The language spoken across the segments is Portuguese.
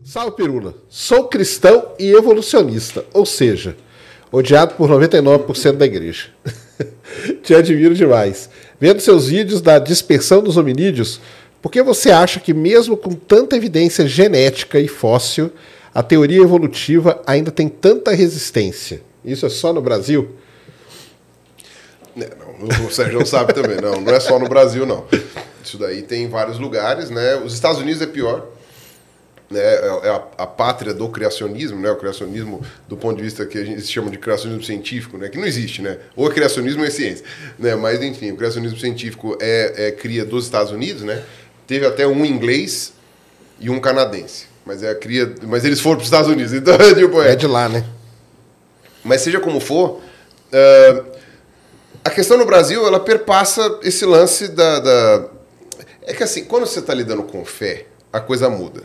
Salve, Pirula. Sou cristão e evolucionista, ou seja, odiado por 99% da igreja. Te admiro demais. Vendo seus vídeos da dispersão dos hominídeos, por que você acha que mesmo com tanta evidência genética e fóssil, a teoria evolutiva ainda tem tanta resistência? Isso é só no Brasil? Não, o Sérgio sabe também. Não é só no Brasil, não. Isso daí tem em vários lugares, né? Os Estados Unidos é pior. Né, é a pátria do criacionismo, né, o criacionismo do ponto de vista que a gente chama de criacionismo científico, né, que não existe, né, ou é criacionismo ou é ciência, né, mas enfim, o criacionismo científico cria dos Estados Unidos, né, teve até um inglês e um canadense, mas eles foram para os Estados Unidos, então tipo, é de lá, né? Mas seja como for, a questão no Brasil, ela perpassa esse lance é que assim, quando você está lidando com fé, a coisa muda.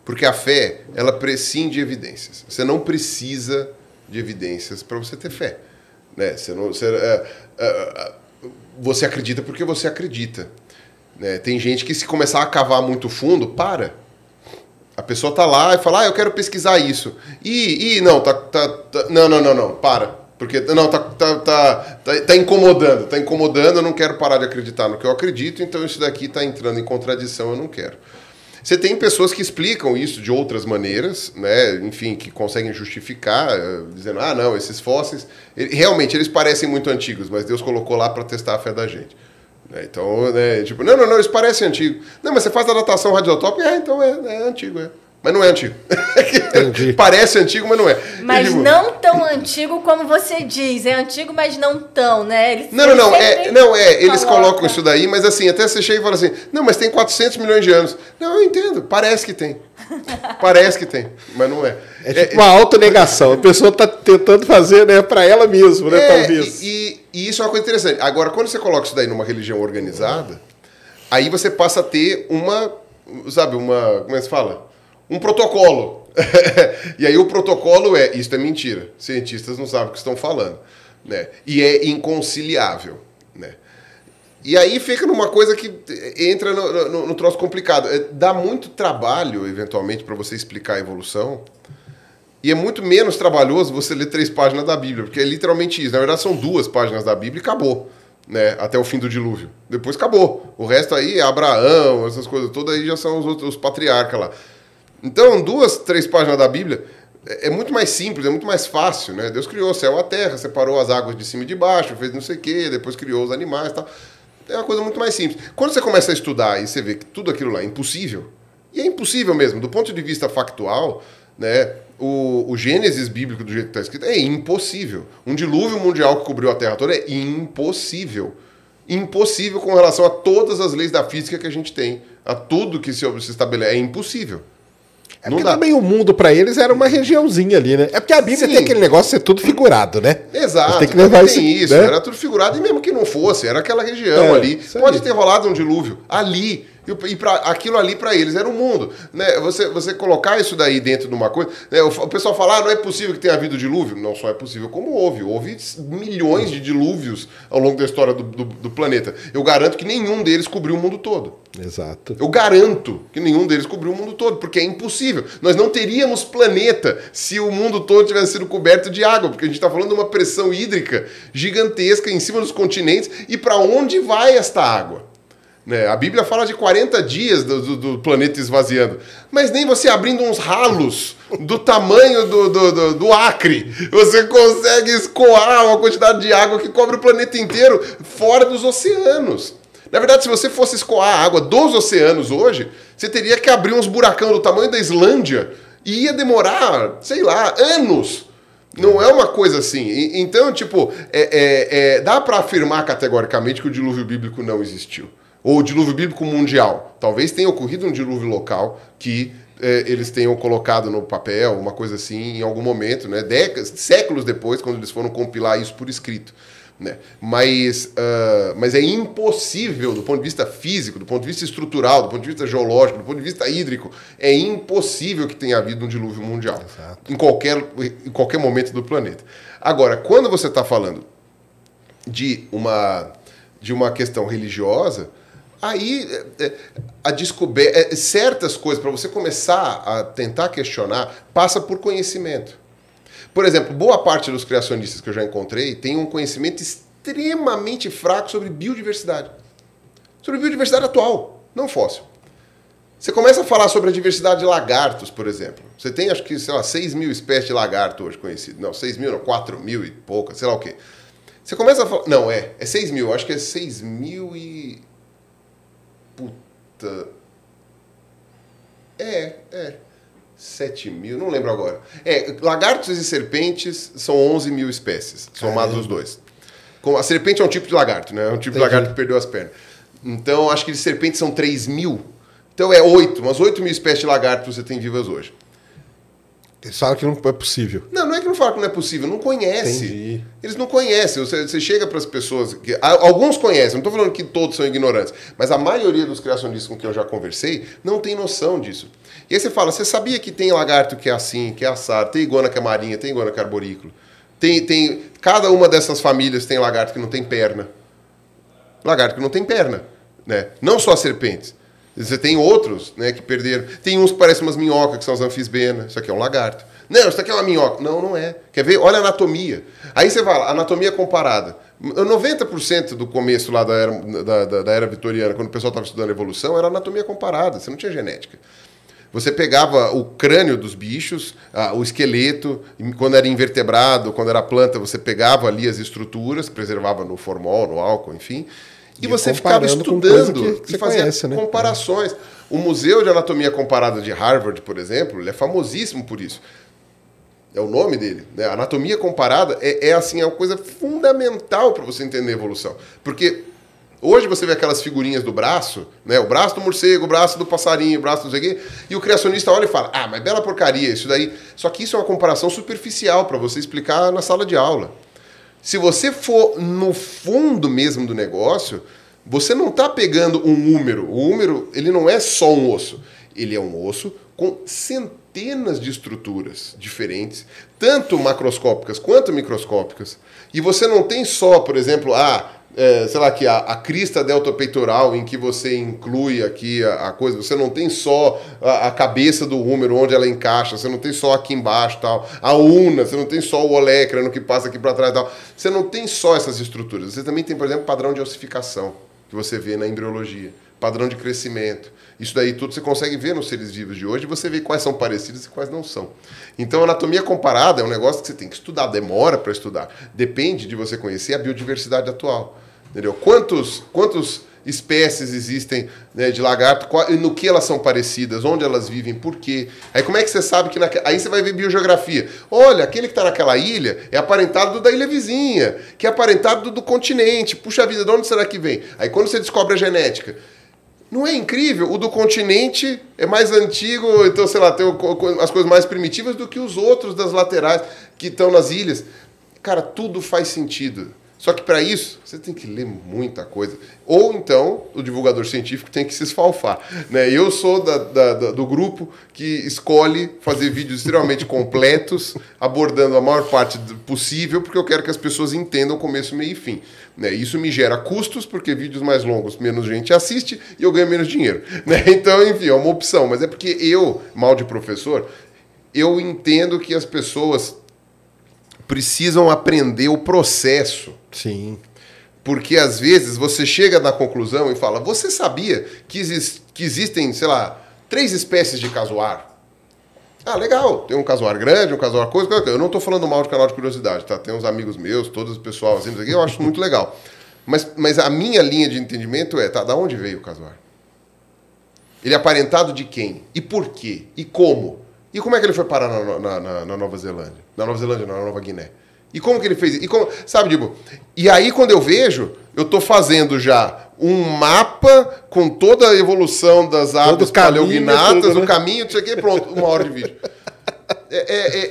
Porque a fé, ela prescinde de evidências. Você não precisa de evidências para você ter fé. Né? Você acredita porque você acredita. Né? Tem gente que, se começar a cavar muito fundo, para. A pessoa está lá e fala, eu quero pesquisar isso. Não, não, para. Porque não, tá incomodando, eu não quero parar de acreditar no que eu acredito, então isso daqui está entrando em contradição, eu não quero. Você tem pessoas que explicam isso de outras maneiras, né? Enfim, que conseguem justificar, dizendo, não, esses fósseis, realmente, eles parecem muito antigos, mas Deus colocou lá para testar a fé da gente. Então, né, tipo, não, eles parecem antigos. Não, mas você faz a datação radiotópica, então é antigo, Mas não é antigo. Parece antigo, mas não é. Mas não tão antigo como você diz. É antigo, mas não tão, né? Eles colocam isso daí, mas assim, até você chega e fala assim, não, mas tem 400 milhões de anos. Não, eu entendo, parece que tem. Parece que tem, mas não é. É tipo uma autonegação. A pessoa está tentando fazer, né, para ela mesma, né, talvez. E isso é uma coisa interessante. Agora, quando você coloca isso daí numa religião organizada, aí você passa a ter como é que se fala? Um protocolo. E aí o protocolo isso é mentira. Cientistas não sabem o que estão falando. Né? E é inconciliável. Né? E aí fica numa coisa que entra no troço complicado. Dá muito trabalho, eventualmente, para você explicar a evolução. E é muito menos trabalhoso você ler 3 páginas da Bíblia, porque é literalmente isso. Na verdade, são 2 páginas da Bíblia e acabou. Né, até o fim do dilúvio. Depois acabou. O resto aí é Abraão, essas coisas todas aí já são os patriarcas lá. Então, 2, 3 páginas da Bíblia é muito mais simples, é muito mais fácil, né? Deus criou o céu e a terra, separou as águas de cima e de baixo, fez não sei o quê, depois criou os animais e tal. É uma coisa muito mais simples. Quando você começa a estudar e você vê que tudo aquilo lá é impossível, e é impossível mesmo, do ponto de vista factual, né? O Gênesis bíblico, do jeito que está escrito, é impossível. Um dilúvio mundial que cobriu a terra toda é impossível. Impossível com relação a todas as leis da física que a gente tem, a tudo que se estabelece. É impossível. É porque também o mundo para eles era uma regiãozinha ali, né? É porque a Bíblia tem aquele negócio de ser tudo figurado, né? Exato. Tem que levar isso, né? Era tudo figurado, e mesmo que não fosse, era aquela região ali. Pode ter rolado um dilúvio ali. E aquilo ali para eles era o mundo. Né? Você colocar isso daí dentro de uma coisa... Né? O pessoal fala, não é possível que tenha havido dilúvio. Não só é possível, como houve. Houve milhões de dilúvios ao longo da história do planeta. Eu garanto que nenhum deles cobriu o mundo todo. Exato. Eu garanto que nenhum deles cobriu o mundo todo, porque é impossível. Nós não teríamos planeta se o mundo todo tivesse sido coberto de água, porque a gente está falando de uma pressão hídrica gigantesca em cima dos continentes. E para onde vai esta água? Né? A Bíblia fala de 40 dias do planeta esvaziando. Mas nem você abrindo uns ralos do tamanho do Acre, você consegue escoar uma quantidade de água que cobre o planeta inteiro fora dos oceanos. Na verdade, se você fosse escoar a água dos oceanos hoje, você teria que abrir uns buracão do tamanho da Islândia e ia demorar, sei lá, anos. Não é uma coisa assim. Então, tipo, dá para afirmar categoricamente que o dilúvio bíblico não existiu. Ou o dilúvio bíblico mundial. Talvez tenha ocorrido um dilúvio local que eles tenham colocado no papel, uma coisa assim, em algum momento, né? Séculos depois, quando eles foram compilar isso por escrito. Né? Mas é impossível, do ponto de vista físico, do ponto de vista estrutural, do ponto de vista geológico, do ponto de vista hídrico, é impossível que tenha havido um dilúvio mundial. Exato. Em qualquer momento do planeta. Agora, quando você está falando de uma questão religiosa, Aí, a descoberta, certas coisas, para você começar a tentar questionar, passa por conhecimento. Por exemplo, boa parte dos criacionistas que eu já encontrei tem um conhecimento extremamente fraco sobre biodiversidade. Sobre biodiversidade atual, não fóssil. Você começa a falar sobre a diversidade de lagartos, por exemplo. Você tem, acho que, sei lá, 6 mil espécies de lagarto hoje conhecidas. Não, 6 mil não, 4 mil e poucas, sei lá o quê. Você começa a falar... Não, é 6 mil, acho que é 6 mil e... Puta... 7 mil, não lembro agora. Lagartos e serpentes são 11 mil espécies, somados os dois. A serpente é um tipo de lagarto, né? É um tipo de lagarto que perdeu as pernas. Então, acho que de serpentes são 3 mil. Então, umas 8 mil espécies de lagartos você tem vivas hoje. Eles falam que não é possível. Não é que não falam que não é possível, não conhece. Entendi. Eles não conhecem. Você chega para as pessoas... Alguns conhecem, não estou falando que todos são ignorantes, mas a maioria dos criacionistas com quem eu já conversei não tem noção disso. E aí você fala, você sabia que tem lagarto que é assim, que é assado, tem iguana que é marinha, tem iguana que é arborícola. Cada uma dessas famílias tem lagarto que não tem perna. Lagarto que não tem perna, né? Não só as serpentes. Você tem outros, né, que perderam. Tem uns que parecem umas minhocas, que são as anfisbenas. Isso aqui é um lagarto. Não, isso aqui é uma minhoca. Não é. Quer ver? Olha a anatomia. Aí você vai lá, anatomia comparada. 90% do começo lá da era vitoriana, quando o pessoal estava estudando evolução, era anatomia comparada. Você não tinha genética. Você pegava o crânio dos bichos, o esqueleto, quando era invertebrado, quando era planta, você pegava ali as estruturas, preservava no formol, no álcool, enfim... E você ficava estudando que fazia conhece, né? comparações. O Museu de Anatomia Comparada de Harvard, por exemplo, ele é famosíssimo por isso. É o nome dele. Né? A anatomia comparada é uma coisa fundamental para você entender a evolução. Porque hoje você vê aquelas figurinhas do braço, né? O braço do morcego, o braço do passarinho, o braço do não sei o quê, e o criacionista olha e fala, mas bela porcaria, isso daí. Só que isso é uma comparação superficial para você explicar na sala de aula. Se você for no fundo mesmo do negócio, você não está pegando um húmero. O húmero, ele não é só um osso. Ele é um osso com centenas de estruturas diferentes, tanto macroscópicas quanto microscópicas. E você não tem só, por exemplo, sei lá, que a crista deltopeitoral, em que você inclui aqui a coisa, você não tem só a cabeça do húmero, onde ela encaixa, você não tem só aqui embaixo tal, a una, você não tem só o olécrano que passa aqui para trás tal, você não tem só essas estruturas, você também tem, por exemplo, padrão de ossificação, que você vê na embriologia, padrão de crescimento. Isso daí tudo você consegue ver nos seres vivos de hoje, você vê quais são parecidos e quais não são. Então, a anatomia comparada é um negócio que você tem que estudar, demora para estudar. Depende de você conhecer a biodiversidade atual. Entendeu? Quantas espécies existem, né, de lagarto, no que elas são parecidas, onde elas vivem, por quê? Aí como é que você sabe que... Aí você vai ver biogeografia. Olha, aquele que está naquela ilha é aparentado da ilha vizinha, que é aparentado do continente. Puxa vida, de onde será que vem? Aí quando você descobre a genética... Não é incrível? O do continente é mais antigo, então, sei lá, tem as coisas mais primitivas do que os outros das laterais que estão nas ilhas. Cara, tudo faz sentido. Só que para isso, você tem que ler muita coisa. Ou então, o divulgador científico tem que se esfalfar. Né? Eu sou do grupo que escolhe fazer vídeos extremamente completos, abordando a maior parte possível, porque eu quero que as pessoas entendam o começo, meio e fim. Né? Isso me gera custos, porque vídeos mais longos, menos gente assiste, e eu ganho menos dinheiro. Né? Então, enfim, é uma opção. Mas é porque eu, mal de professor, eu entendo que as pessoas precisam aprender o processo. Sim. Porque, às vezes, você chega na conclusão e fala, você sabia que existem, sei lá, 3 espécies de casuar? Ah, legal. Tem um casuar grande, um casuar coisa. Eu não estou falando mal de canal de curiosidade, tá? Tem uns amigos meus, todo o pessoal assim, eu acho muito legal. Mas a minha linha de entendimento é, da onde veio o casuar? Ele é aparentado de quem? E por quê? E como? E como é que ele foi parar na Nova Zelândia? Na Nova Guiné. E como que ele fez? E como, sabe, tipo, e aí quando eu vejo, eu tô fazendo já um mapa com toda a evolução das aves paleognatas, o caminho, não sei o que, pronto, 1 hora de vídeo.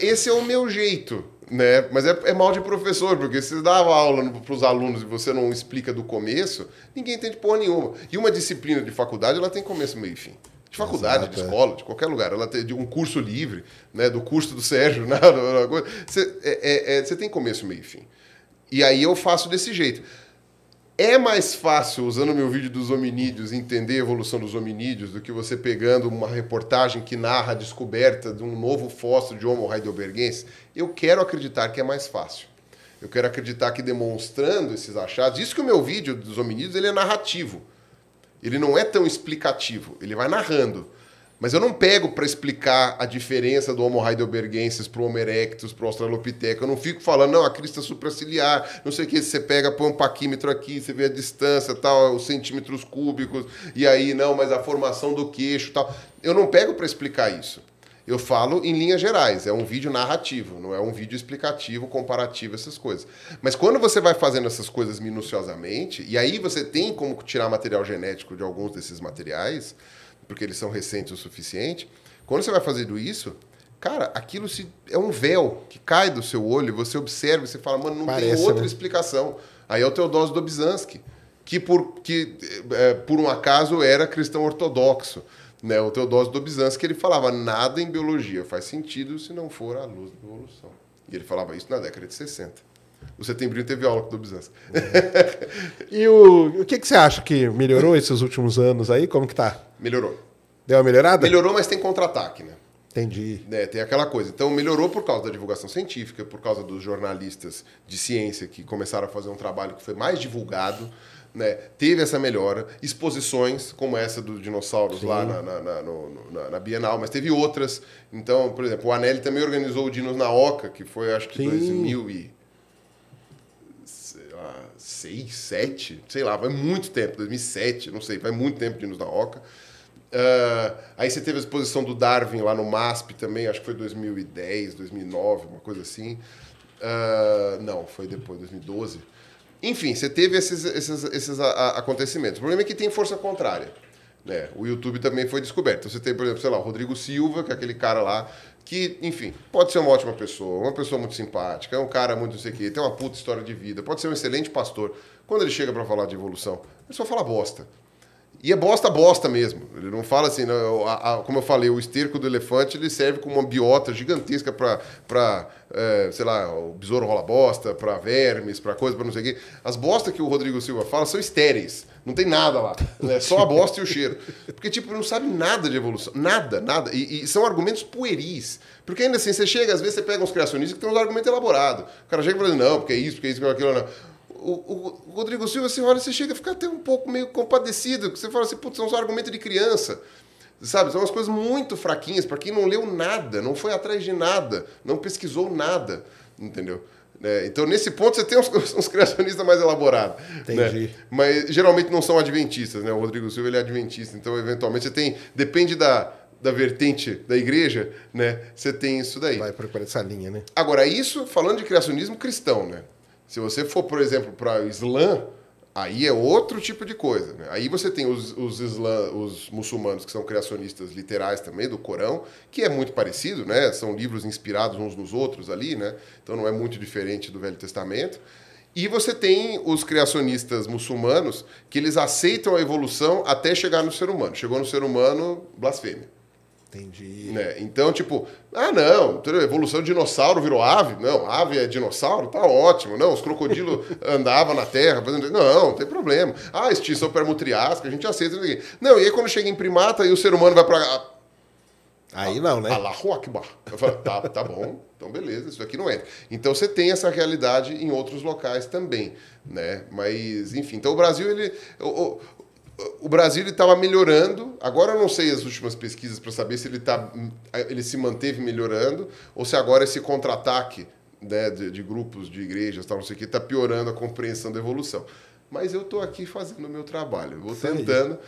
Esse é o meu jeito, né? Mas é mal de professor, porque se você dá aula para os alunos e você não explica do começo, ninguém entende porra nenhuma. E uma disciplina de faculdade, ela tem começo, meio e fim. De faculdade, exato, de escola, de qualquer lugar. Ela tem um curso livre, né, do curso do Sérgio. Né, você tem começo, meio e fim. E aí eu faço desse jeito. É mais fácil, usando o meu vídeo dos hominídeos, entender a evolução dos hominídeos do que você pegando uma reportagem que narra a descoberta de um novo fóssil de Homo heidelbergensis? Eu quero acreditar que é mais fácil. Eu quero acreditar que demonstrando esses achados... Isso que o meu vídeo dos hominídeos ele é narrativo. Ele não é tão explicativo, ele vai narrando. Mas eu não pego para explicar a diferença do Homo heidelbergensis para o Homo erectus, para o Australopithecus. Eu não fico falando, não, a crista supraciliar, não sei o que, você pega, põe um paquímetro aqui, você vê a distância, tal, os centímetros cúbicos, e aí, não, mas a formação do queixo, tal. Eu não pego para explicar isso. Eu falo em linhas gerais, é um vídeo narrativo, não é um vídeo explicativo, comparativo, essas coisas. Mas quando você vai fazendo essas coisas minuciosamente, e aí você tem como tirar material genético de alguns desses materiais, porque eles são recentes o suficiente, quando você vai fazendo isso, cara, aquilo é um véu que cai do seu olho, você observa e você fala, mano, não tem outra explicação. Aí é o Teodósio Dobzhansky, que por um acaso era cristão ortodoxo. Né? O Teodósio Dobzhansky, ele falava, nada em biologia faz sentido se não for à luz da evolução. E ele falava isso na década de 60. O Setembrinho teve aula com o Dobzhansky. E o que você acha que melhorou esses últimos anos aí? Como que tá? Melhorou. Deu uma melhorada? Melhorou, mas tem contra-ataque, né? Entendi. Né, tem aquela coisa. Então, melhorou por causa da divulgação científica, por causa dos jornalistas de ciência que começaram a fazer um trabalho que foi mais divulgado. Né? Teve essa melhora. Exposições, como essa dos dinossauros lá na Bienal, mas teve outras. Então, por exemplo, o Anelli também organizou o Dinos na Oca, que foi, acho que, 2006, 2007, sei lá, vai muito tempo, 2007, não sei, vai muito tempo Dinos na Oca. Aí você teve a exposição do Darwin lá no MASP também, acho que foi 2010, 2009, uma coisa assim. Não, foi depois, 2012. Enfim, você teve esses acontecimentos. O problema é que tem força contrária. Né? O YouTube também foi descoberto. Então, você tem, por exemplo, sei lá, o Rodrigo Silva, que é aquele cara lá, que, enfim, pode ser uma ótima pessoa, uma pessoa muito simpática, é um cara muito não sei o quê, tem uma puta história de vida, pode ser um excelente pastor. Quando ele chega para falar de evolução, ele só fala bosta. E é bosta mesmo. Ele não fala assim, não, como eu falei, o esterco do elefante ele serve como uma biota gigantesca para sei lá, o besouro rola bosta, para vermes, para coisa, para não sei o quê. As bostas que o Rodrigo Silva fala são estéreis. Não tem nada lá. É só a bosta e o cheiro. Porque, tipo, não sabe nada de evolução. Nada. E são argumentos pueris. Porque ainda assim, você chega, às vezes você pega uns criacionistas que tem uns argumentos elaborados. O cara chega e fala, não, porque é isso, porque aquilo, não. O Rodrigo Silva, você olha, você chega a ficar até um pouco meio compadecido, que você fala assim, putz, são uns argumentos de criança, sabe? São umas coisas muito fraquinhas para quem não leu nada, não foi atrás de nada, não pesquisou nada, entendeu? Então, nesse ponto, você tem uns criacionistas mais elaborados. Entendi. Né? Mas, geralmente, não são adventistas, né? O Rodrigo Silva, ele é adventista, então, eventualmente, você tem... Depende da vertente da igreja, né? Você tem isso daí. Vai procurar essa linha, né? Agora, isso falando de criacionismo cristão, né? Se você for, por exemplo, para o Islã, aí é outro tipo de coisa. Né? Aí você tem os muçulmanos, que são criacionistas literais também, do Corão, que é muito parecido, né? São livros inspirados uns nos outros ali, né? Então não é muito diferente do Velho Testamento. E você tem os criacionistas muçulmanos, que eles aceitam a evolução até chegar no ser humano. Chegou no ser humano, blasfêmia. Entendi. Né? Então, tipo, não, evolução de dinossauro virou ave? Não, ave é dinossauro? Tá ótimo. Não, os crocodilos andavam na terra. Não tem problema. Extinção permutriásica, a gente aceita. Não, e aí quando chega em primata e o ser humano vai pra... Aí não, né? Allahu Akbar. Eu falo, tá bom, então beleza, isso aqui não entra. Então você tem essa realidade em outros locais também, né? Mas, enfim, então o Brasil, o Brasil estava melhorando. Agora eu não sei as últimas pesquisas para saber se ele se manteve melhorando ou se agora esse contra-ataque, né, de grupos, de igrejas, tal, não sei o que, está piorando a compreensão da evolução. Mas eu estou aqui fazendo o meu trabalho. Vou tentando.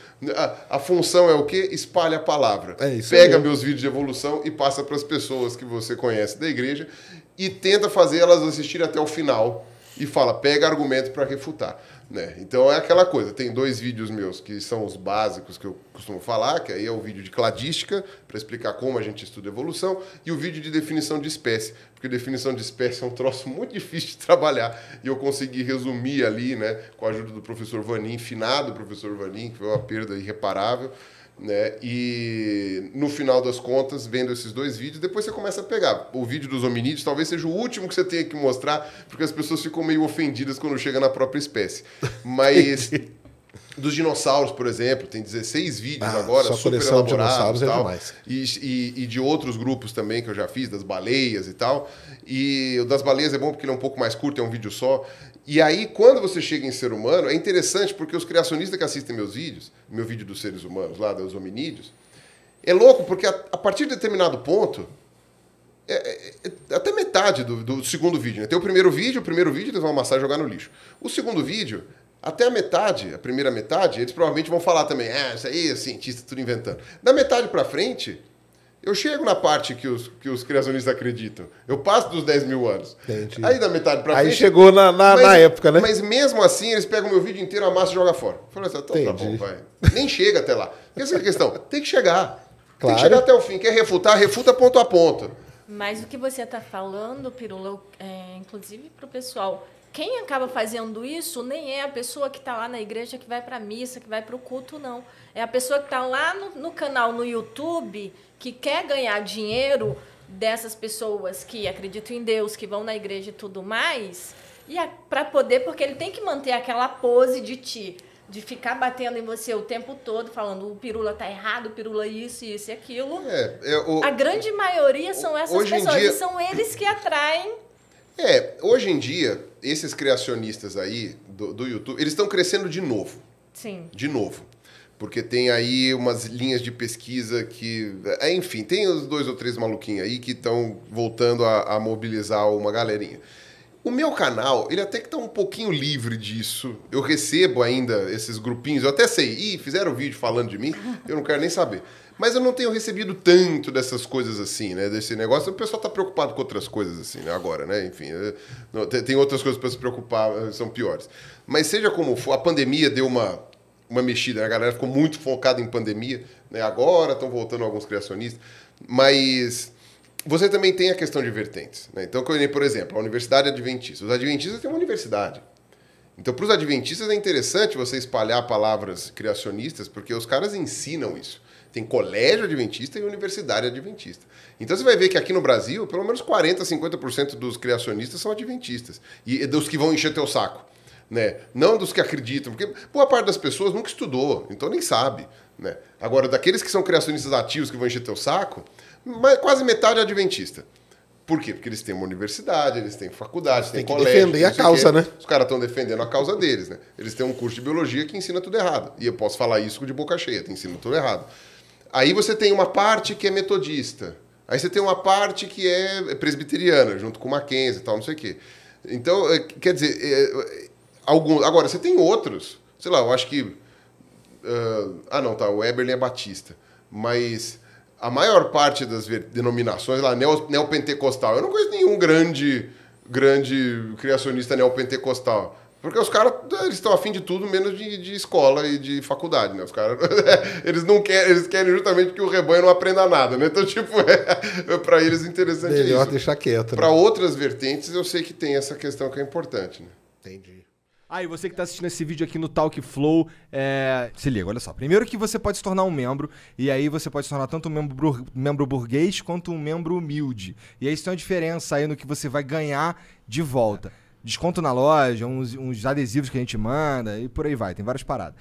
A função é o quê? Espalha a palavra. Pega meus vídeos de evolução e passa para as pessoas que você conhece da igreja e tenta fazer elas assistirem até o final. E fala, pega argumento para refutar. Né? Então é aquela coisa, tem 2 vídeos meus que são os básicos que eu costumo falar, que aí é o vídeo de cladística, para explicar como a gente estuda evolução, e o vídeo de definição de espécie, porque definição de espécie é um troço muito difícil de trabalhar, e eu consegui resumir ali, né, com a ajuda do professor Vanin, finado professor Vanin, que foi uma perda irreparável, né? E no final das contas, vendo esses 2 vídeos, depois você começa a pegar. O vídeo dos hominídeos talvez seja o último que você tenha que mostrar, porque as pessoas ficam meio ofendidas quando chega na própria espécie. Mas dos dinossauros, por exemplo, tem 16 vídeos agora, super elaborados e tal. E de outros grupos também que eu já fiz, das baleias e tal. E o das baleias é bom porque ele é um pouco mais curto, é um vídeo só. E aí, quando você chega em ser humano, é interessante porque os criacionistas que assistem meus vídeos, meu vídeo dos seres humanos, lá dos hominídeos, é louco porque a partir de determinado ponto, até metade do segundo vídeo, né? Tem o primeiro vídeo eles vão amassar e jogar no lixo. O segundo vídeo, até a metade, a primeira metade, eles provavelmente vão falar também, isso aí é cientista, tudo inventando. Da metade pra frente, eu chego na parte que os criacionistas acreditam. Eu passo dos 10 mil anos. Entendi. Aí da metade pra frente... Aí chegou na época, né? Mas mesmo assim, eles pegam o meu vídeo inteiro, amassam e jogam fora. Eu falei assim, tá bom, vai. Nem chega até lá. Essa é a questão. Tem que chegar. Claro. Tem que chegar até o fim. Quer refutar? Refuta ponto a ponto. Mas o que você está falando, Pirula, inclusive para o pessoal, quem acaba fazendo isso nem é a pessoa que está lá na igreja, que vai para a missa, que vai para o culto, não. É a pessoa que está lá no canal, no YouTube, que quer ganhar dinheiro dessas pessoas que acreditam em Deus, que vão na igreja e tudo mais, e para poder, porque ele tem que manter aquela pose de ficar batendo em você o tempo todo, falando o Pirula tá errado, o Pirula isso e aquilo. A grande maioria são essas pessoas, e são eles que atraem. Hoje em dia, esses criacionistas aí do YouTube, eles estão crescendo de novo. Sim. De novo. Porque tem aí umas linhas de pesquisa que... Enfim, tem os 2 ou 3 maluquinhos aí que estão voltando a mobilizar uma galerinha. O meu canal, ele até que está um pouquinho livre disso. Eu recebo ainda esses grupinhos. Eu até sei, fizeram vídeo falando de mim, eu não quero nem saber. Mas eu não tenho recebido tanto dessas coisas assim, né? Desse negócio. O pessoal está preocupado com outras coisas assim, né? Agora, né? Enfim, tem outras coisas para se preocupar, são piores. Mas seja como for, a pandemia deu uma mexida, né? A galera ficou muito focada em pandemia, né? Agora estão voltando alguns criacionistas. Mas você também tem a questão de vertentes, né? Então, por exemplo, a Universidade Adventista. Os adventistas têm uma universidade. Então, para os adventistas é interessante você espalhar palavras criacionistas, porque os caras ensinam isso. Tem colégio adventista e universidade adventista. Então, você vai ver que aqui no Brasil, pelo menos 40%, 50% dos criacionistas são adventistas. E dos que vão encher teu saco, né? Não dos que acreditam, porque boa parte das pessoas nunca estudou, então nem sabe, né? Agora, daqueles que são criacionistas ativos que vão encher teu saco, quase metade é adventista. Por quê? Porque eles têm uma universidade, eles têm faculdade, têm colégio. Tem que defender a causa, né? Os caras estão defendendo a causa deles, né? Eles têm um curso de biologia que ensina tudo errado. E eu posso falar isso de boca cheia, te ensina tudo errado. Aí você tem uma parte que é metodista. Aí você tem uma parte que é presbiteriana, junto com Mackenzie e tal, não sei o quê. Então, quer dizer, agora, você tem outros. Sei lá, eu acho que... o Eberlin é batista. Mas a maior parte das denominações, lá, neopentecostal, eu não conheço nenhum grande criacionista neopentecostal. Porque os caras, eles estão afim de tudo, menos de escola e de faculdade, né? Os caras, eles querem justamente que o rebanho não aprenda nada, né? Então, tipo, para eles interessante é isso. Melhor deixar quieto. Para outras vertentes, eu sei que tem essa questão que é importante, né? Entendi. E você que está assistindo esse vídeo aqui no Talk Flow, se liga, olha só. Primeiro que você pode se tornar um membro, e aí você pode se tornar tanto um membro burguês quanto um membro humilde. E aí isso tem uma diferença aí no que você vai ganhar de volta. Desconto na loja, uns adesivos que a gente manda e por aí vai, tem várias paradas.